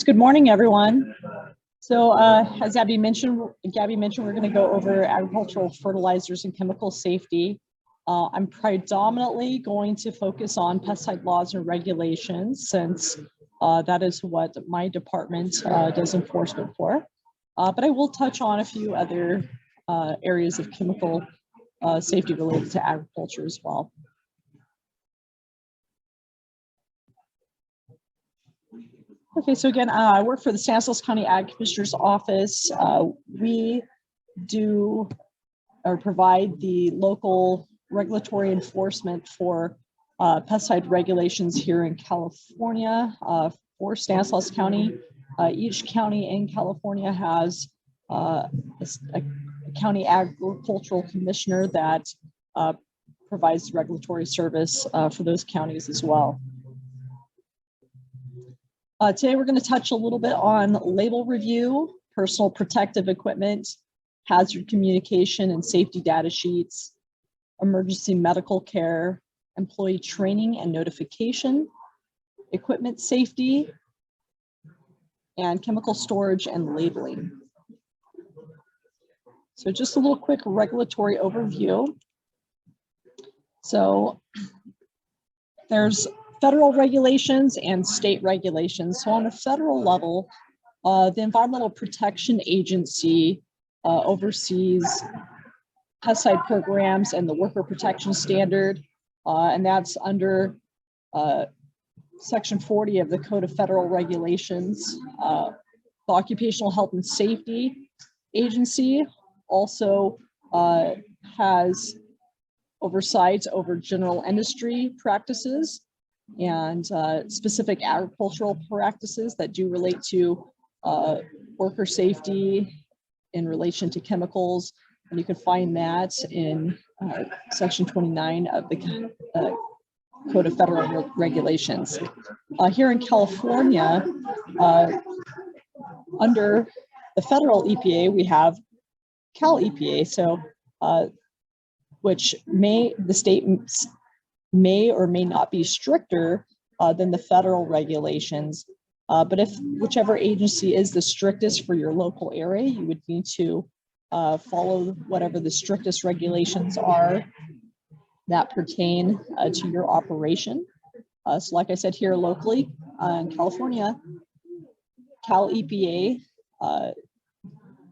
Good morning, everyone. So as Gabby mentioned, we're going to go over agricultural fertilizers and chemical safety. I'm predominantly going to focus on pesticide laws and regulations since that is what my department does enforcement for. But I will touch on a few other areas of chemical safety related to agriculture as well. Okay, so again, I work for the Stanislaus County Ag Commissioner's Office. We do or provide the local regulatory enforcement for pesticide regulations here in California for Stanislaus County. Each county in California has a county agricultural commissioner that provides regulatory service for those counties as well. Today, we're going to touch a little bit on label review, personal protective equipment, hazard communication and safety data sheets, emergency medical care, employee training and notification, equipment safety, and chemical storage and labeling. So just a little quick regulatory overview. So there's federal regulations and state regulations. So on a federal level, the Environmental Protection Agency oversees pesticide programs and the Worker Protection Standard, and that's under Section 40 of the Code of Federal Regulations. The Occupational Health and Safety Agency also has oversight over general industry practices and specific agricultural practices that do relate to worker safety in relation to chemicals. And you can find that in Section 29 of the Code of Federal Regulations. Here in California, under the federal EPA, we have Cal EPA, so which the state may or may not be stricter than the federal regulations. But if whichever agency is the strictest for your local area, you would need to follow whatever the strictest regulations are that pertain to your operation. So like I said, here locally in California, Cal EPA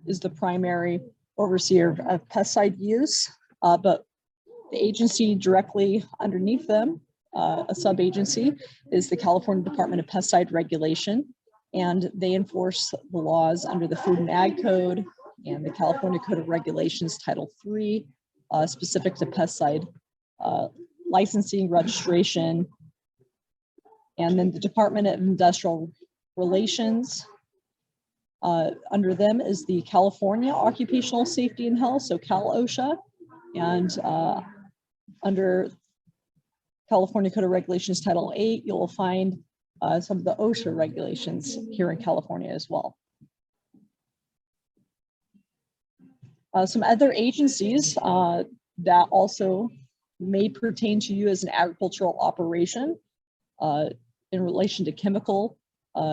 is the primary overseer of pesticide use, but the agency directly underneath them, a sub-agency, is the California Department of Pesticide Regulation, and they enforce the laws under the Food and Ag Code and the California Code of Regulations Title III, specific to pesticide licensing, registration, and then the Department of Industrial Relations. Under them is the California Occupational Safety and Health, so Cal OSHA, and under California Code of Regulations Title VIII, you'll find some of the OSHA regulations here in California as well. Some other agencies that also may pertain to you as an agricultural operation in relation to chemical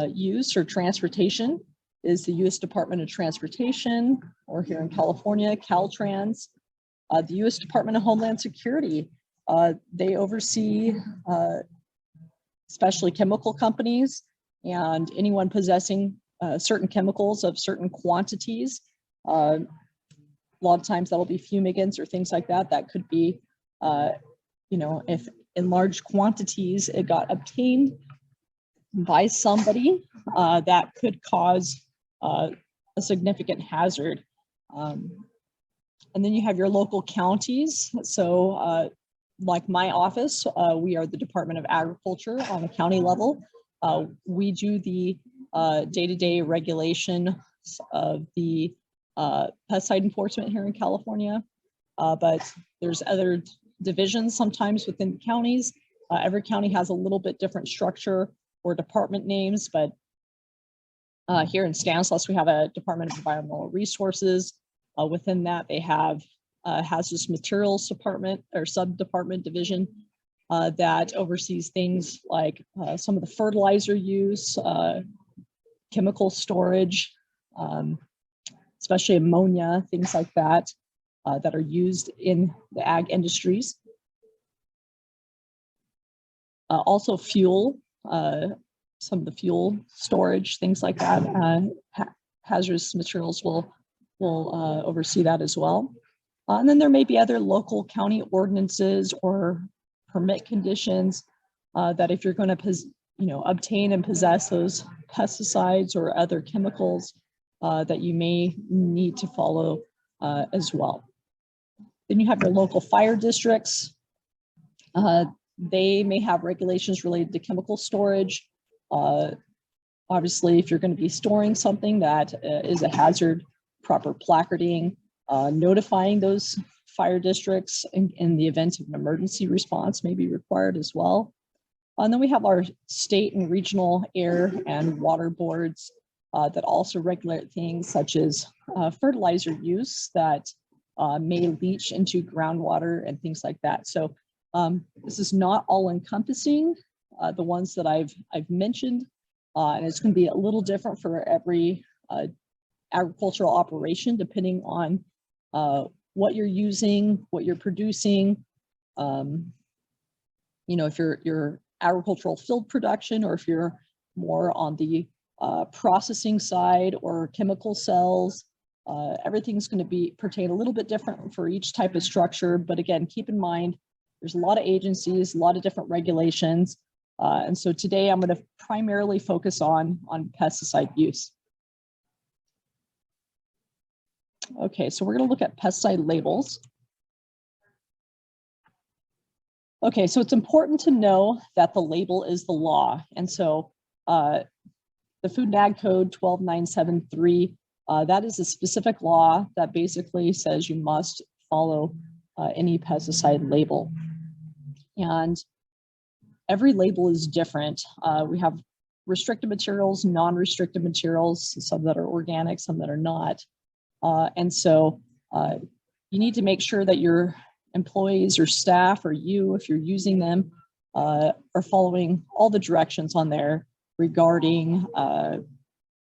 use or transportation is the U.S. Department of Transportation, or here in California, Caltrans. The U.S. Department of Homeland Security, they oversee especially chemical companies and anyone possessing certain chemicals of certain quantities. A lot of times that'll be fumigants or things like that. That could be, if in large quantities it got obtained by somebody, that could cause a significant hazard. And then you have your local counties. So like my office, we are the Department of Agriculture on the county level. We do the day-to-day regulation of the pesticide enforcement here in California, but there's other divisions sometimes within the counties. Every county has a little bit different structure or department names, but here in Stanislaus, we have a Department of Environmental Resources. Within that, they have hazardous materials department or sub-department division that oversees things like some of the fertilizer use, chemical storage, especially ammonia, things like that, that are used in the ag industries. Also fuel, some of the fuel storage, things like that. Hazardous materials will oversee that as well. And then there may be other local county ordinances or permit conditions that if you're going to obtain and possess those pesticides or other chemicals that you may need to follow as well. Then you have your local fire districts. They may have regulations related to chemical storage. Obviously, if you're going to be storing something that is a hazard, proper placarding, notifying those fire districts in the event of an emergency response may be required as well. And then we have our state and regional air and water boards that also regulate things such as fertilizer use that may leach into groundwater and things like that. So this is not all encompassing, the ones that I've mentioned, and it's going to be a little different for every agricultural operation, depending on what you're using, what you're producing. If you're agricultural field production, or if you're more on the processing side or chemical cells, everything's going to pertain a little bit different for each type of structure. But again, keep in mind, there's a lot of agencies, a lot of different regulations. And so today I'm going to primarily focus on pesticide use. Okay, so we're going to look at pesticide labels. Okay, so it's important to know that the label is the law. And so the Food and Ag Code 12973, that is a specific law that basically says you must follow any pesticide label. And every label is different. We have restricted materials, non-restricted materials, some that are organic, some that are not. And so you need to make sure that your employees or staff, or you, if you're using them, are following all the directions on there regarding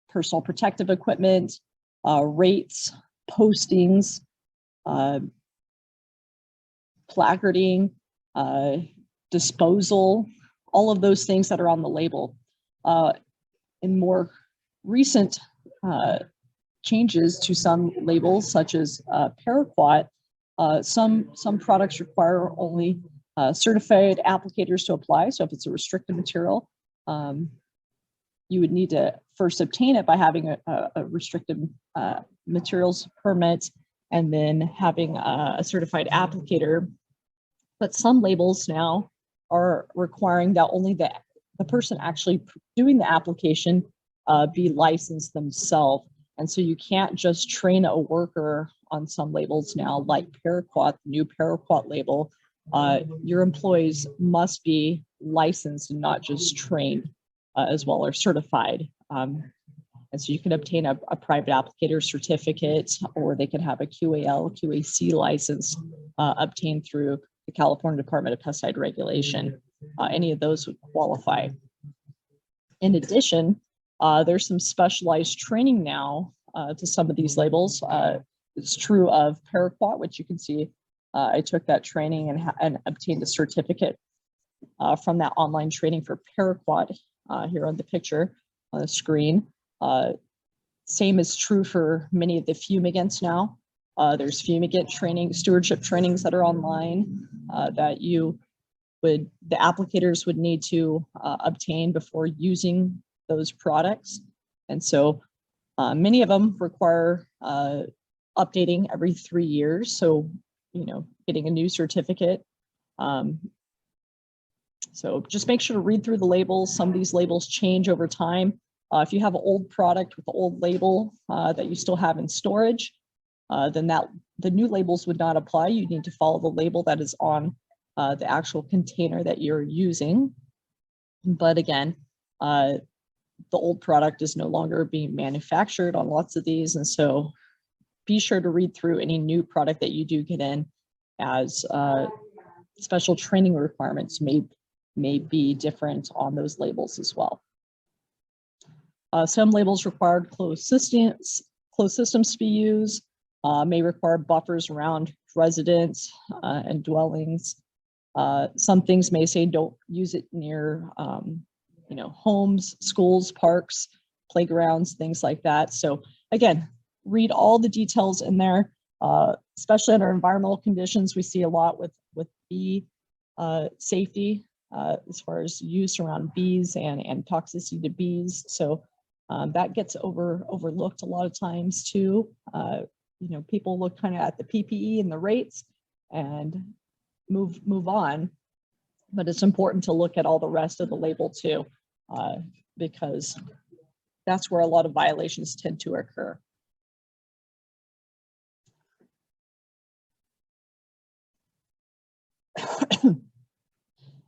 personal protective equipment, rates, postings, placarding, disposal, all of those things that are on the label. In more recent changes to some labels, such as paraquat, some products require only certified applicators to apply. So if it's a restricted material, you would need to first obtain it by having a restricted materials permit, and then having a certified applicator. But some labels now are requiring that only the person actually doing the application be licensed themselves. And so you can't just train a worker on some labels now, like paraquat, the new paraquat label. Your employees must be licensed and not just trained as well, or certified. And so you can obtain a private applicator certificate, or they can have a QAL, QAC license obtained through the California Department of Pesticide Regulation. Any of those would qualify. In addition, there's some specialized training now to some of these labels. It's true of paraquat, which you can see I took that training and obtained a certificate from that online training for paraquat here on the picture on the screen. Same is true for many of the fumigants now. There's fumigant training, stewardship trainings that are online that the applicators would need to obtain before using those products. And so many of them require updating every 3 years. So, getting a new certificate. So just make sure to read through the labels. Some of these labels change over time. If you have an old product with the old label that you still have in storage, then the new labels would not apply. You need to follow the label that is on the actual container that you're using. But again, the old product is no longer being manufactured on lots of these. And so be sure to read through any new product that you do get in, as special training requirements may be different on those labels as well. Some labels require closed systems to be used, may require buffers around residents and dwellings. Some things may say don't use it near homes, schools, parks, playgrounds, things like that. So again, read all the details in there, especially under environmental conditions. We see a lot with bee safety as far as use around bees and toxicity to bees. So that gets overlooked a lot of times too. People look kind of at the PPE and the rates and move on, but it's important to look at all the rest of the label too, because that's where a lot of violations tend to occur.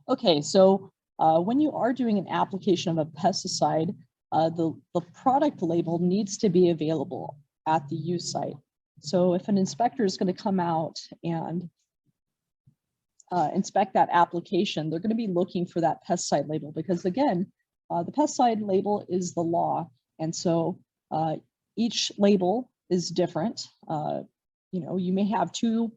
Okay, so when you are doing an application of a pesticide, the product label needs to be available at the use site. So if an inspector is going to come out and inspect that application, they're going to be looking for that pesticide label, because again, the pesticide label is the law. And so each label is different. You may have two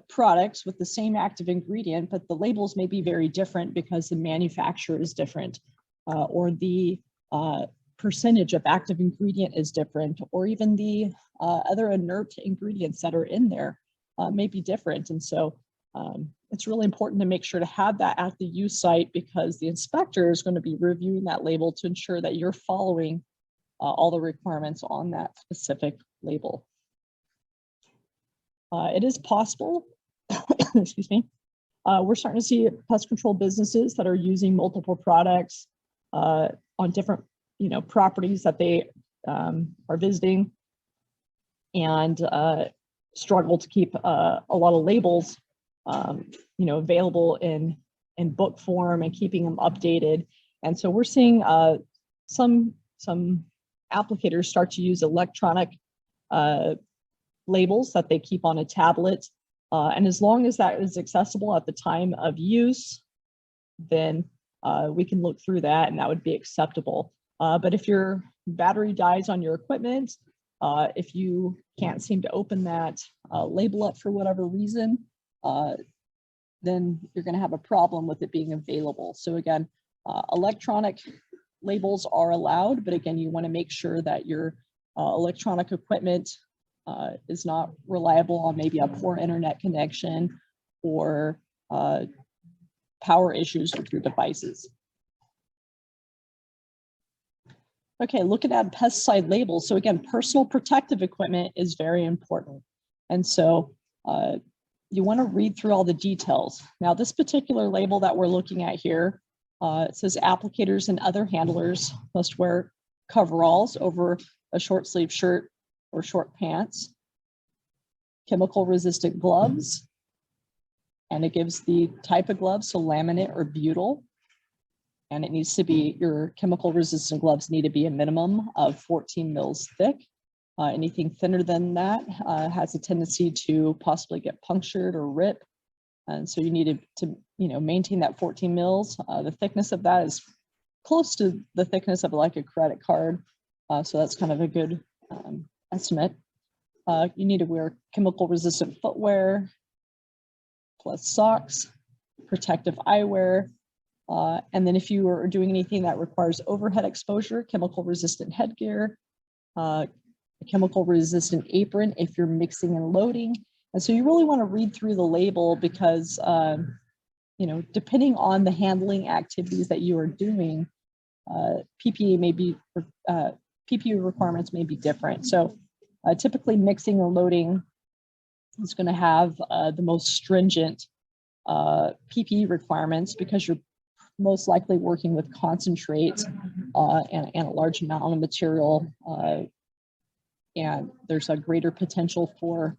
products with the same active ingredient, but the labels may be very different because the manufacturer is different, or the percentage of active ingredient is different, or even the other inert ingredients that are in there may be different. And so it's really important to make sure to have that at the use site, because the inspector is going to be reviewing that label to ensure that you're following all the requirements on that specific label. It is possible, excuse me, we're starting to see pest control businesses that are using multiple products on different properties that they are visiting, and struggle to keep a lot of labels available in book form and keeping them updated. And so we're seeing some applicators start to use electronic labels that they keep on a tablet. And as long as that is accessible at the time of use, then we can look through that and that would be acceptable. But if your battery dies on your equipment, if you can't seem to open that label up for whatever reason, then you're going to have a problem with it being available. So again, electronic labels are allowed, but again, you want to make sure that your electronic equipment is not reliable on maybe a poor internet connection or power issues with your devices. Okay, looking at pesticide labels. So again, personal protective equipment is very important. And so you want to read through all the details. Now, this particular label that we're looking at here, it says applicators and other handlers must wear coveralls over a short sleeve shirt or short pants, chemical resistant gloves, and it gives the type of gloves, so laminate or butyl, and it needs to be, your chemical resistant gloves need to be a minimum of 14 mils thick. Anything thinner than that has a tendency to possibly get punctured or rip, and so you need to maintain that 14 mils. The thickness of that is close to the thickness of like a credit card, so that's kind of a good estimate. You need to wear chemical resistant footwear, plus socks, protective eyewear, and then if you are doing anything that requires overhead exposure, chemical resistant headgear, a chemical resistant apron if you're mixing and loading. And so you really want to read through the label, because depending on the handling activities that you are doing, PPE requirements may be different. So typically mixing or loading is going to have the most stringent PPE requirements, because you're most likely working with concentrates and a large amount of material, and there's a greater potential for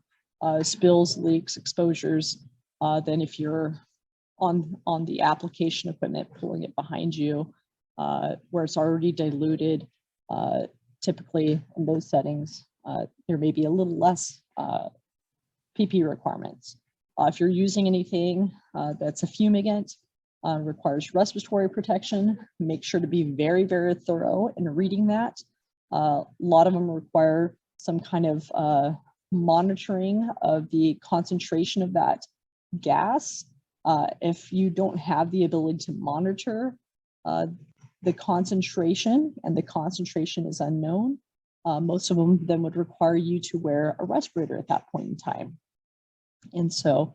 spills, leaks, exposures than if you're on the application equipment pulling it behind you, where it's already diluted. Typically in those settings, there may be a little less PPE requirements. If you're using anything that's a fumigant, requires respiratory protection. Make sure to be very, very thorough in reading that. A lot of them require some kind of monitoring of the concentration of that gas. If you don't have the ability to monitor the concentration, and the concentration is unknown, most of them then would require you to wear a respirator at that point in time. And so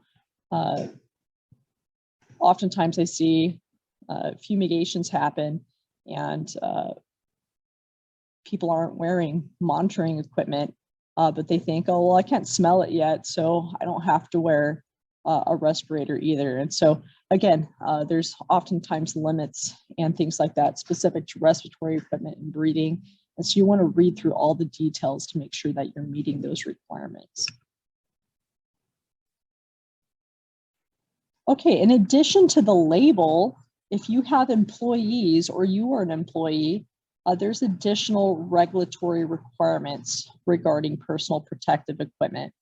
oftentimes I see fumigations happen, and people aren't wearing monitoring equipment, but they think, oh, well, I can't smell it yet, so I don't have to wear a respirator either. And so again, there's oftentimes limits and things like that specific to respiratory equipment and breathing. And so you want to read through all the details to make sure that you're meeting those requirements. Okay, in addition to the label, if you have employees or you are an employee, there's additional regulatory requirements regarding personal protective equipment.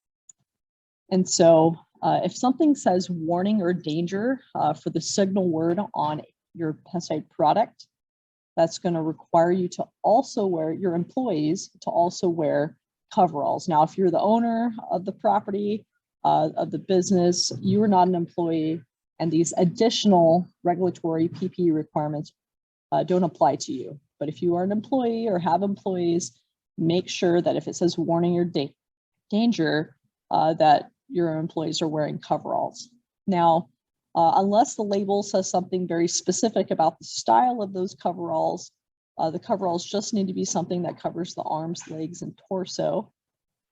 And so if something says warning or danger for the signal word on your pesticide product, that's going to require you to also wear, your employees to also wear coveralls. Now, if you're the owner of the property, of the business, you are not an employee, and these additional regulatory PPE requirements don't apply to you. But if you are an employee or have employees, make sure that if it says warning or danger, that your employees are wearing coveralls. Now, unless the label says something very specific about the style of those coveralls, the coveralls just need to be something that covers the arms, legs, and torso.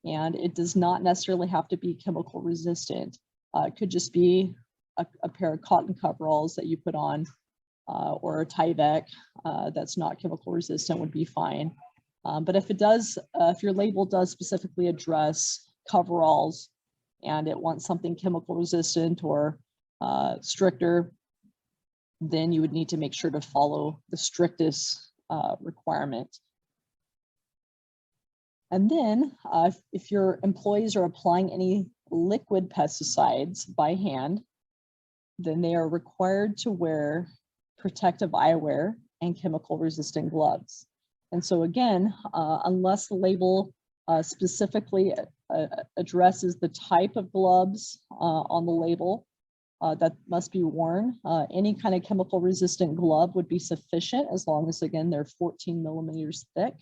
And it does not necessarily have to be chemical resistant. It could just be a pair of cotton coveralls that you put on, or a Tyvek that's not chemical resistant would be fine. But if it does, if your label does specifically address coveralls and it wants something chemical resistant or stricter, then you would need to make sure to follow the strictest requirement. And then if your employees are applying any liquid pesticides by hand, then they are required to wear protective eyewear and chemical resistant gloves. And so again, unless the label specifically addresses the type of gloves on the label that must be worn, any kind of chemical resistant glove would be sufficient, as long as, again, they're 14 millimeters thick.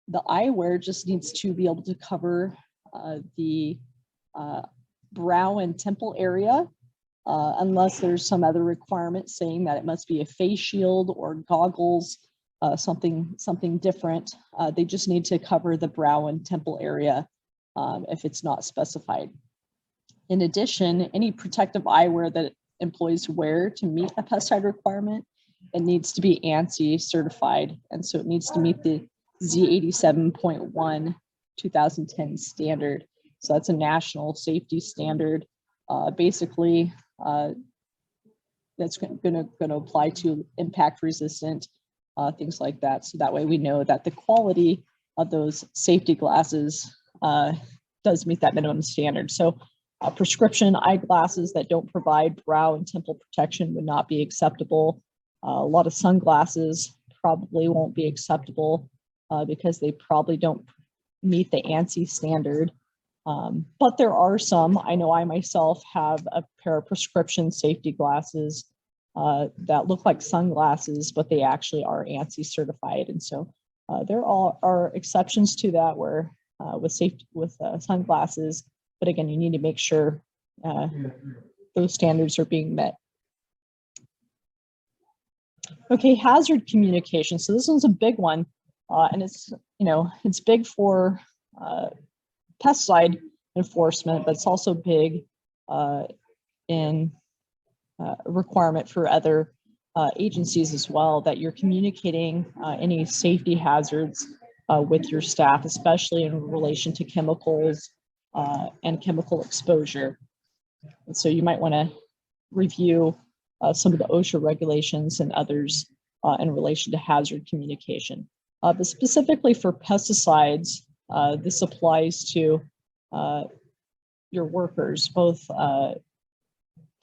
The eyewear just needs to be able to cover the brow and temple area, unless there's some other requirement saying that it must be a face shield or goggles, something different. They just need to cover the brow and temple area if it's not specified. In addition, any protective eyewear that employees wear to meet a pesticide requirement, it needs to be ANSI certified. And so it needs to meet the Z87.1 2010 standard. So that's a national safety standard. Basically, that's going to apply to impact resistant, things like that. So that way we know that the quality of those safety glasses does meet that minimum standard. So prescription eyeglasses that don't provide brow and temple protection would not be acceptable. A lot of sunglasses probably won't be acceptable because they probably don't meet the ANSI standard. But there are some. I know I myself have a pair of prescription safety glasses that look like sunglasses, but they actually are ANSI certified. And so there are exceptions to that where with sunglasses, but again, you need to make sure those standards are being met. Okay, hazard communication. So this one's a big one, and it's big for pesticide enforcement, but it's also big in a requirement for other agencies as well, that you're communicating any safety hazards with your staff, especially in relation to chemicals and chemical exposure. And so you might want to review some of the OSHA regulations and others in relation to hazard communication. But specifically for pesticides, this applies to your workers, both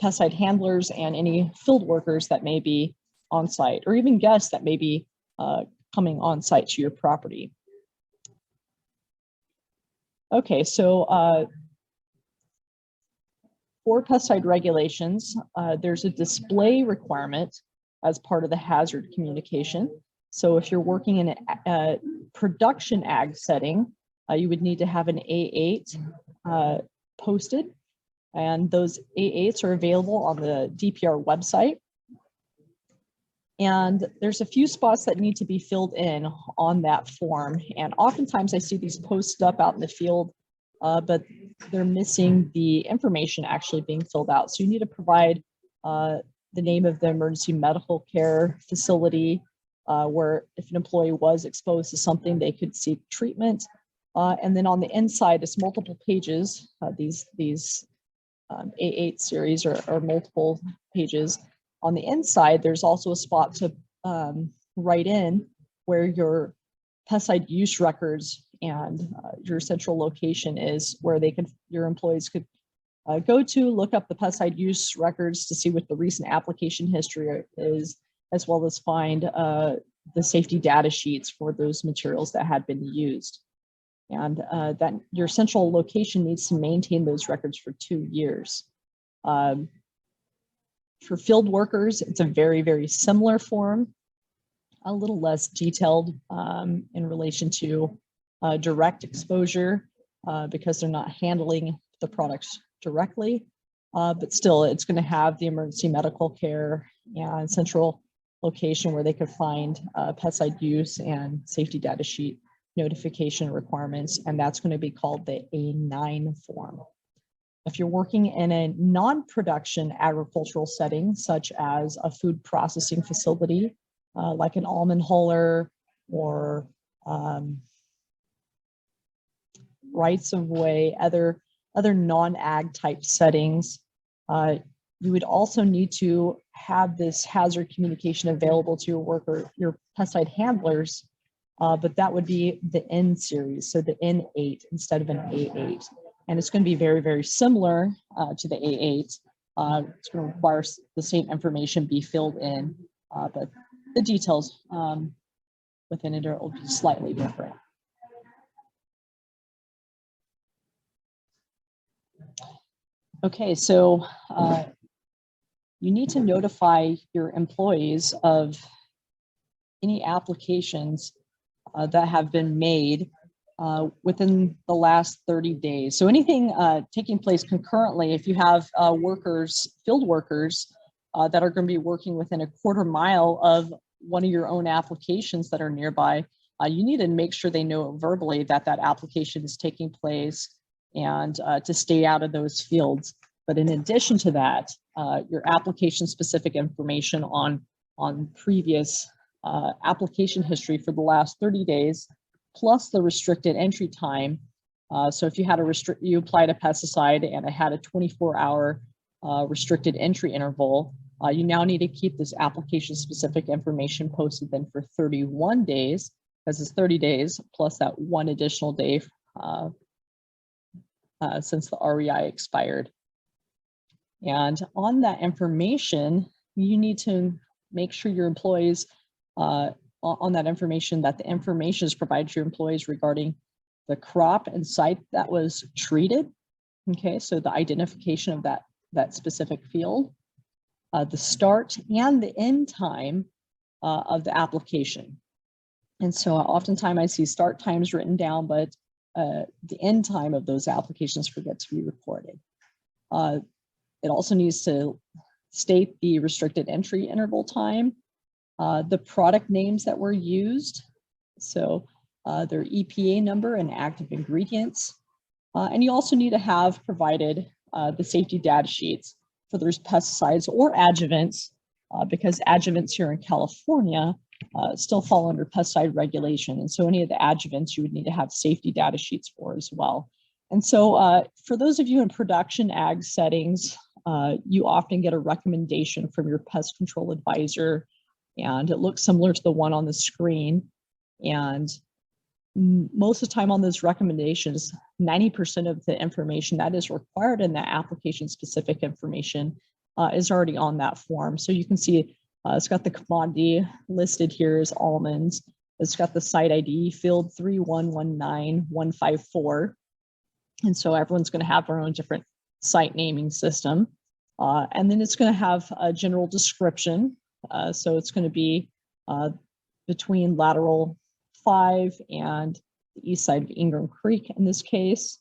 pesticide handlers and any field workers that may be on site, or even guests that may be coming on site to your property. Okay, so for pesticide regulations, there's a display requirement as part of the hazard communication. So if you're working in a production ag setting, you would need to have an A8 posted, and those A8s are available on the DPR website. And there's a few spots that need to be filled in on that form. And oftentimes I see these posted up out in the field, but they're missing the information actually being filled out. So you need to provide the name of the emergency medical care facility, where if an employee was exposed to something, they could seek treatment. And then on the inside, it's multiple pages. These A8 series are multiple pages. On the inside, there's also a spot to write in where your pesticide use records and your central location is, where your employees could go to look up the pesticide use records to see what the recent application history is, as well as find the safety data sheets for those materials that had been used. And that your central location needs to maintain those records for 2 years. For field workers, it's a very, very similar form, a little less detailed in relation to direct exposure because they're not handling the products directly, but still it's going to have the emergency medical care and central location where they could find pesticide use and safety data sheet notification requirements, and that's going to be called the A9 form. If you're working in a non-production agricultural setting, such as a food processing facility, like an almond huller or rights of way, other non-ag type settings, you would also need to have this hazard communication available to your pesticide handlers, but that would be the N series, so the N8 instead of an A8. And it's going to be very, very similar to the A8. It's going to require the same information be filled in, but the details within it will be slightly different. Okay, so you need to notify your employees of any applications that have been made within the last 30 days. So anything taking place concurrently, if you have field workers that are going to be working within a quarter mile of one of your own applications that are nearby, you need to make sure they know verbally that that application is taking place and to stay out of those fields. But in addition to that, your application specific information on previous application history for the last 30 days, plus the restricted entry time. So if you had you applied a pesticide and it had a 24-hour restricted entry interval, you now need to keep this application specific information posted then for 31 days, because it's 30 days plus that one additional day since the REI expired. And on that information, you need to make sure your employees on that information, that the information is provided to your employees regarding the crop and site that was treated. Okay, so the identification of that specific field, the start and the end time of the application. And so oftentimes I see start times written down, but the end time of those applications forget to be recorded. It also needs to state the restricted entry interval time, the product names that were used, so their EPA number and active ingredients. And you also need to have provided the safety data sheets for those pesticides or adjuvants, because adjuvants here in California still fall under pesticide regulation. And so any of the adjuvants you would need to have safety data sheets for as well. And so for those of you in production ag settings, you often get a recommendation from your pest control advisor, and it looks similar to the one on the screen. And most of the time on those recommendations, 90% of the information that is required in that application specific information is already on that form. So you can see it's got the commodity listed here as almonds. It's got the site ID field 3119154. And so everyone's going to have their own different site naming system. And then it's going to have a general description. So it's going to be between lateral 5 and the east side of Ingram Creek in this case.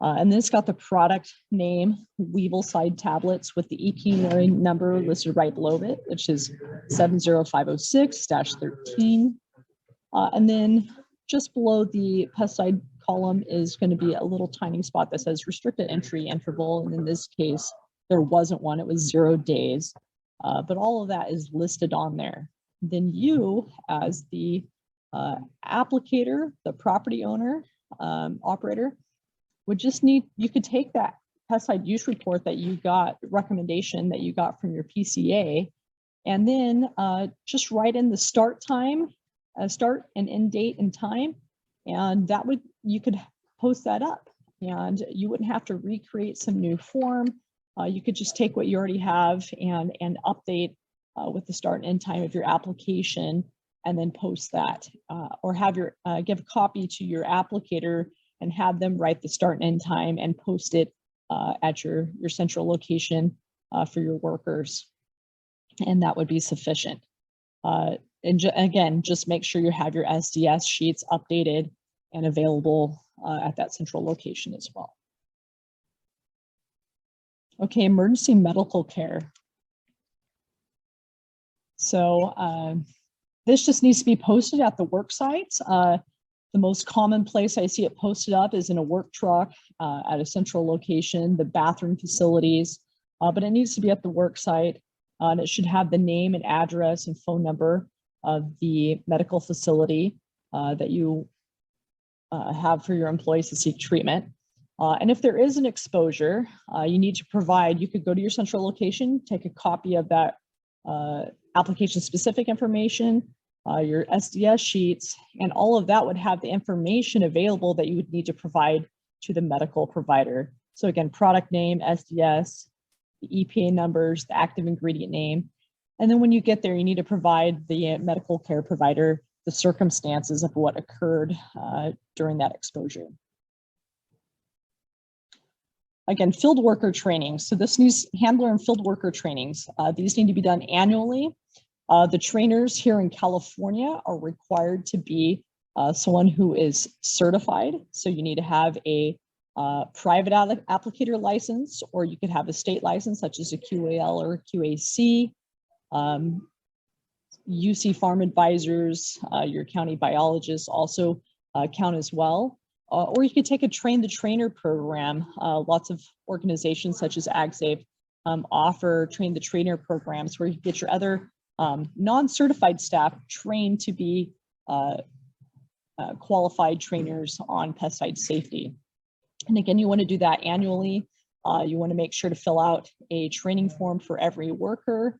And then it's got the product name, Weevil-Side tablets, with the EPA number listed right below it, which is 70506-13. And then just below the pesticide column is going to be a little tiny spot that says restricted entry interval. And in this case, there wasn't one, it was 0 days. But all of that is listed on there. Then you, as the applicator, the property owner, operator, would just need, you could take that pesticide use report that you got, recommendation that you got from your PCA, and then just write in the start time, start and end date and time, and that would, you could post that up, and you wouldn't have to recreate some new form. You could just take what you already have and update with the start and end time of your application, and then post that, or have your give a copy to your applicator and have them write the start and end time and post it at your central location for your workers. And that would be sufficient. And again, just make sure you have your SDS sheets updated and available at that central location as well. Okay, emergency medical care. So this just needs to be posted at the work sites. The most common place I see it posted up is in a work truck at a central location, the bathroom facilities, but it needs to be at the work site, and it should have the name and address and phone number of the medical facility that you have for your employees to seek treatment. And if there is an exposure, you need to provide, you could go to your central location, take a copy of that application specific information, your SDS sheets, and all of that would have the information available that you would need to provide to the medical provider. So again, product name, SDS, the EPA numbers, the active ingredient name. And then when you get there, you need to provide the medical care provider the circumstances of what occurred during that exposure. Again, field worker training. So this needs handler and field worker trainings. These need to be done annually. The trainers here in California are required to be someone who is certified. So you need to have a private applicator license, or you could have a state license such as a QAL or a QAC. UC farm advisors, your county biologists also count as well. Or you could take a train the trainer program. Lots of organizations such as AgSafe offer train the trainer programs where you get your other non-certified staff trained to be qualified trainers on pesticide safety. And again, you want to do that annually. You want to make sure to fill out a training form for every worker,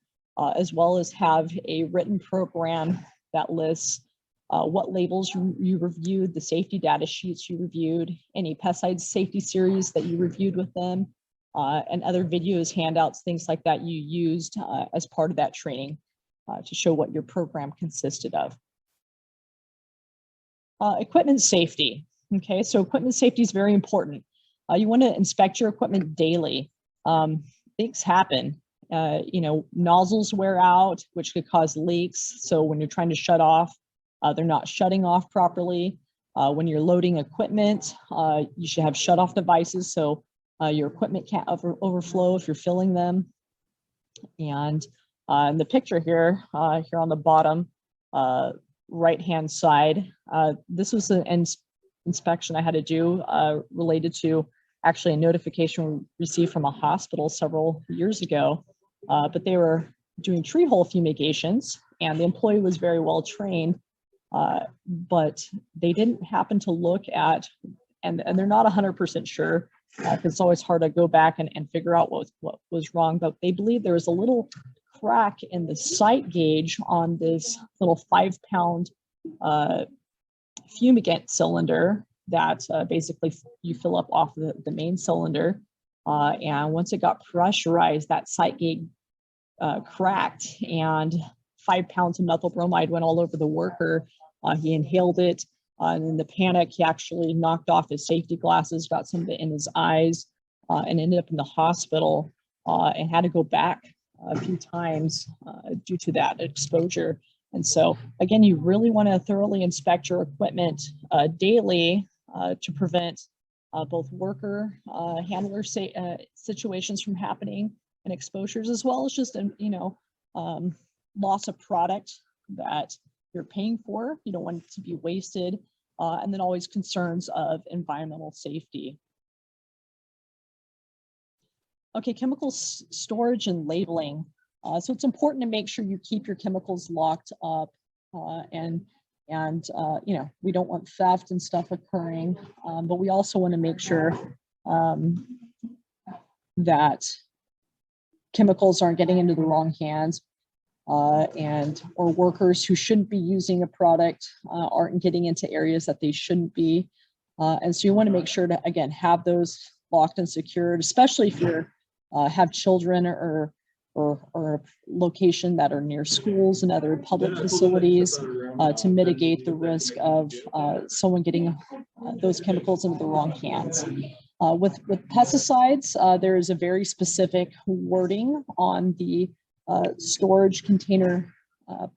as well as have a written program that lists what labels you reviewed, the safety data sheets you reviewed, any pesticide safety series that you reviewed with them, and other videos, handouts, things like that you used as part of that training to show what your program consisted of. Equipment safety. Okay, so equipment safety is very important. You want to inspect your equipment daily. Things happen. You know, nozzles wear out, which could cause leaks. So when you're trying to shut off, they're not shutting off properly. When you're loading equipment, you should have shut-off devices so your equipment can't overflow if you're filling them. And in the picture here, here on the bottom right-hand side, this was an inspection I had to do related to actually a notification we received from a hospital several years ago. But they were doing tree hole fumigations, and the employee was very well trained, but they didn't happen to look at, and they're not 100% sure, because it's always hard to go back and figure out what was wrong, but they believe there was a little crack in the sight gauge on this little 5-pound fumigant cylinder that basically you fill up off the main cylinder. And once it got pressurized, that sight gate cracked, and 5 pounds of methyl bromide went all over the worker. He inhaled it, and in the panic, he actually knocked off his safety glasses, got some of it in his eyes, and ended up in the hospital and had to go back a few times due to that exposure. And so, again, you really want to thoroughly inspect your equipment daily to prevent both worker handler situations from happening and exposures, as well as just loss of product that you're paying for. You don't want it to be wasted, and then always concerns of environmental safety. Okay, chemical storage and labeling. So it's important to make sure you keep your chemicals locked up, and we don't want theft and stuff occurring, but we also want to make sure that chemicals aren't getting into the wrong hands, or workers who shouldn't be using a product aren't getting into areas that they shouldn't be. And so you want to make sure to, again, have those locked and secured, especially if you're have children or a location that are near schools and other public facilities, to mitigate the risk of someone getting those chemicals into the wrong hands. With pesticides, there is a very specific wording on the storage container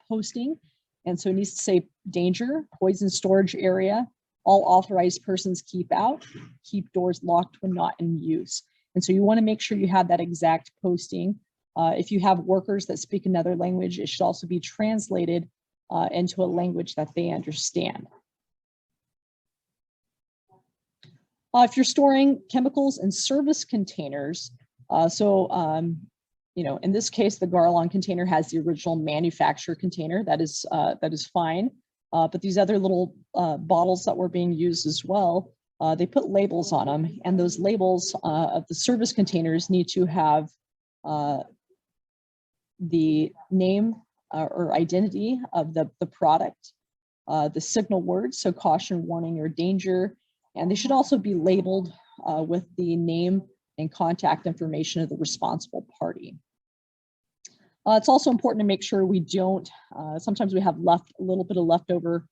posting. And so it needs to say danger, poison storage area, all authorized persons keep out, keep doors locked when not in use. And so you want to make sure you have that exact posting. If you have workers that speak another language, it should also be translated into a language that they understand. If you're storing chemicals in service containers, in this case, the Garlon container has the original manufacturer container. That is fine. But these other little bottles that were being used as well, they put labels on them, and those labels of the service containers need to have the name or identity of the product, the signal words, so caution, warning, or danger, and they should also be labeled with the name and contact information of the responsible party. It's also important to make sure we don't, sometimes we have a little bit of leftover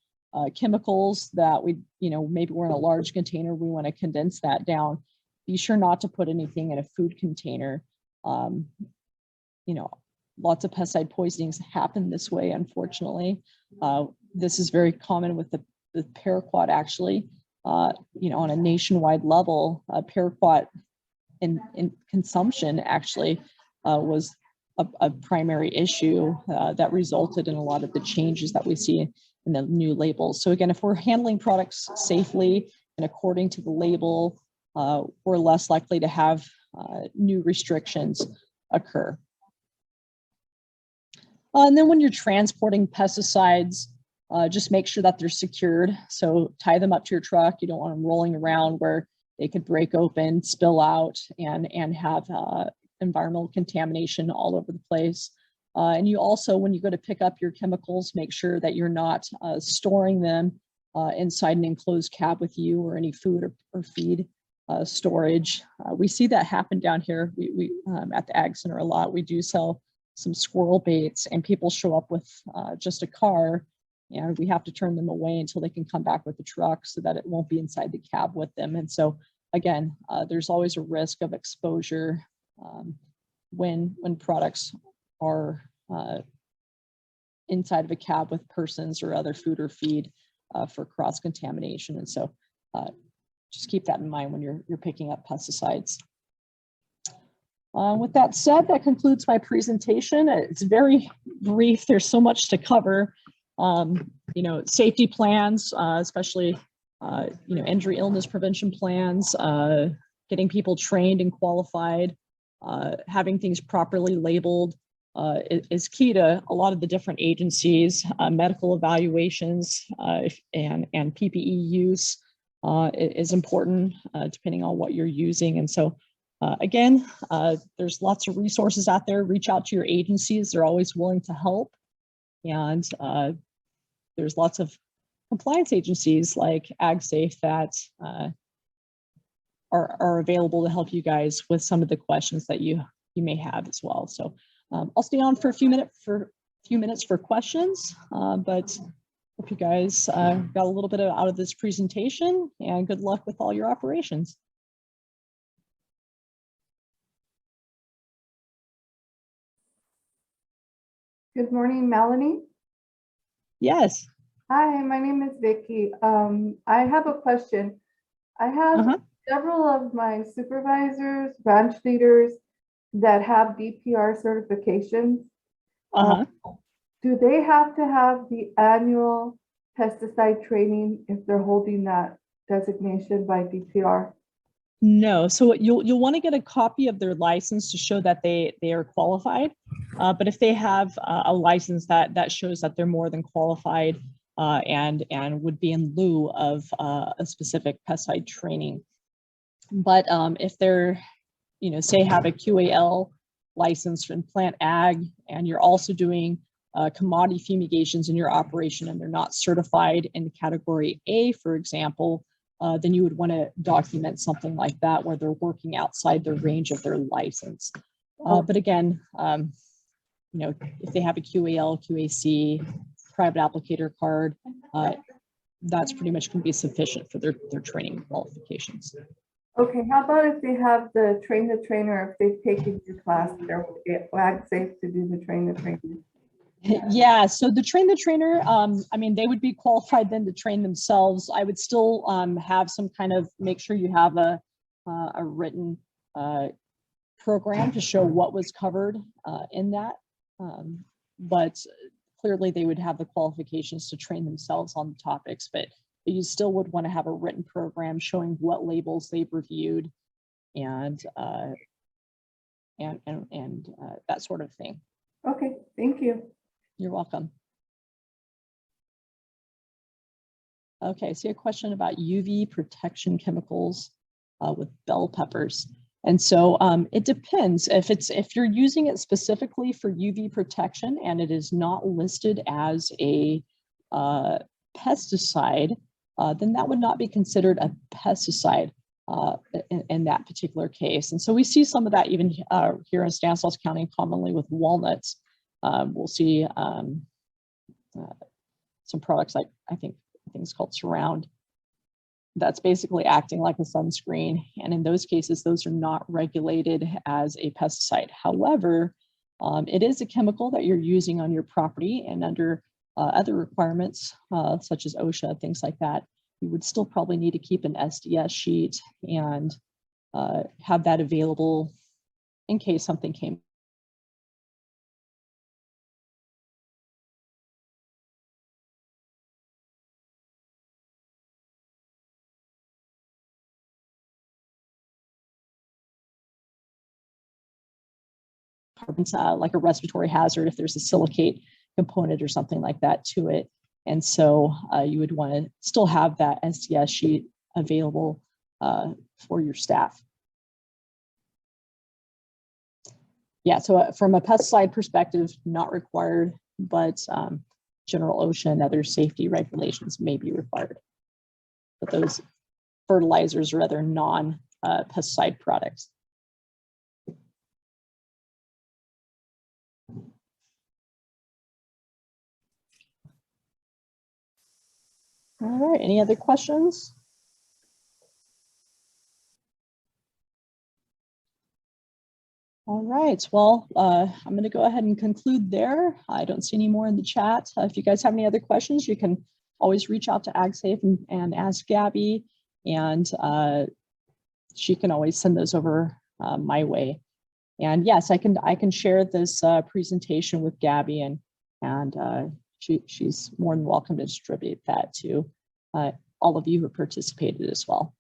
chemicals that maybe we're in a large container, we want to condense that down. Be sure not to put anything in a food container. Lots of pesticide poisonings happen this way, unfortunately. This is very common with the paraquat, actually. On a nationwide level, paraquat in consumption actually was a primary issue that resulted in a lot of the changes that we see in the new labels. So again, if we're handling products safely and according to the label, we're less likely to have new restrictions occur. And then when you're transporting pesticides, just make sure that they're secured. So tie them up to your truck. You don't want them rolling around where they could break open, spill out, and have environmental contamination all over the place. And you also, when you go to pick up your chemicals, make sure that you're not storing them inside an enclosed cab with you or any food or feed storage. We see that happen down here. We at the Ag Center a lot. We do sell some squirrel baits, and people show up with just a car, and we have to turn them away until they can come back with the truck so that it won't be inside the cab with them. And so again, there's always a risk of exposure when products are inside of a cab with persons or other food or feed for cross-contamination. And so just keep that in mind when you're picking up pesticides. With that said, that concludes my presentation. It's very brief. There's so much to cover. Safety plans, especially injury illness prevention plans, getting people trained and qualified, having things properly labeled is key to a lot of the different agencies. Medical evaluations and PPE use is important depending on what you're using. And so again, there's lots of resources out there. Reach out to your agencies. They're always willing to help. And there's lots of compliance agencies like AgSafe that are available to help you guys with some of the questions that you may have as well. So I'll stay on for a few minutes for questions, but hope you guys got a little bit out of this presentation, and good luck with all your operations. Good morning, Melanie. Yes. Hi, my name is Vicky. I have a question. I have several of my supervisors, branch leaders that have DPR certifications. Do they have to have the annual pesticide training if they're holding that designation by DPR? No, so you'll want to get a copy of their license to show that they are qualified. But if they have a license that shows that they're more than qualified and would be in lieu of a specific pesticide training. But if they're, say have a QAL license in plant ag, and you're also doing commodity fumigations in your operation, and they're not certified in category A, for example, then you would want to document something like that where they're working outside the range of their license. But again, if they have a QAL, QAC, private applicator card, that's pretty much going to be sufficient for their training qualifications. Okay, how about if they have the train the trainer, if they've taken your class, they're ag safe to do the train the trainer? Yeah, so the train the trainer, I mean, they would be qualified then to train themselves. I would still have some kind of, make sure you have a written program to show what was covered in that. But clearly they would have the qualifications to train themselves on the topics, but you still would want to have a written program showing what labels they've reviewed and that sort of thing. Okay, thank you. You're welcome. Okay, so a question about UV protection chemicals with bell peppers. And so it depends if you're using it specifically for UV protection and it is not listed as a pesticide, then that would not be considered a pesticide in that particular case. And so we see some of that even here in Stanislaus County, commonly with walnuts. We'll see some products like I think it's called Surround. That's basically acting like a sunscreen. And in those cases, those are not regulated as a pesticide. However, it is a chemical that you're using on your property, and under other requirements, such as OSHA, things like that, you would still probably need to keep an SDS sheet and have that available in case something came. Like a respiratory hazard if there's a silicate component or something like that to it. And so you would want to still have that SDS sheet available for your staff. Yeah, so from a pesticide perspective, not required, but general OSHA and other safety regulations may be required. But those fertilizers or other non-pesticide products. All right, any other questions? All right, well, I'm going to go ahead and conclude there. I don't see any more in the chat. If you guys have any other questions, you can always reach out to AgSafe and ask Gabby, and she can always send those over my way. And yes, I can share this presentation with Gabby, and she's more than welcome to distribute that to all of you who participated as well.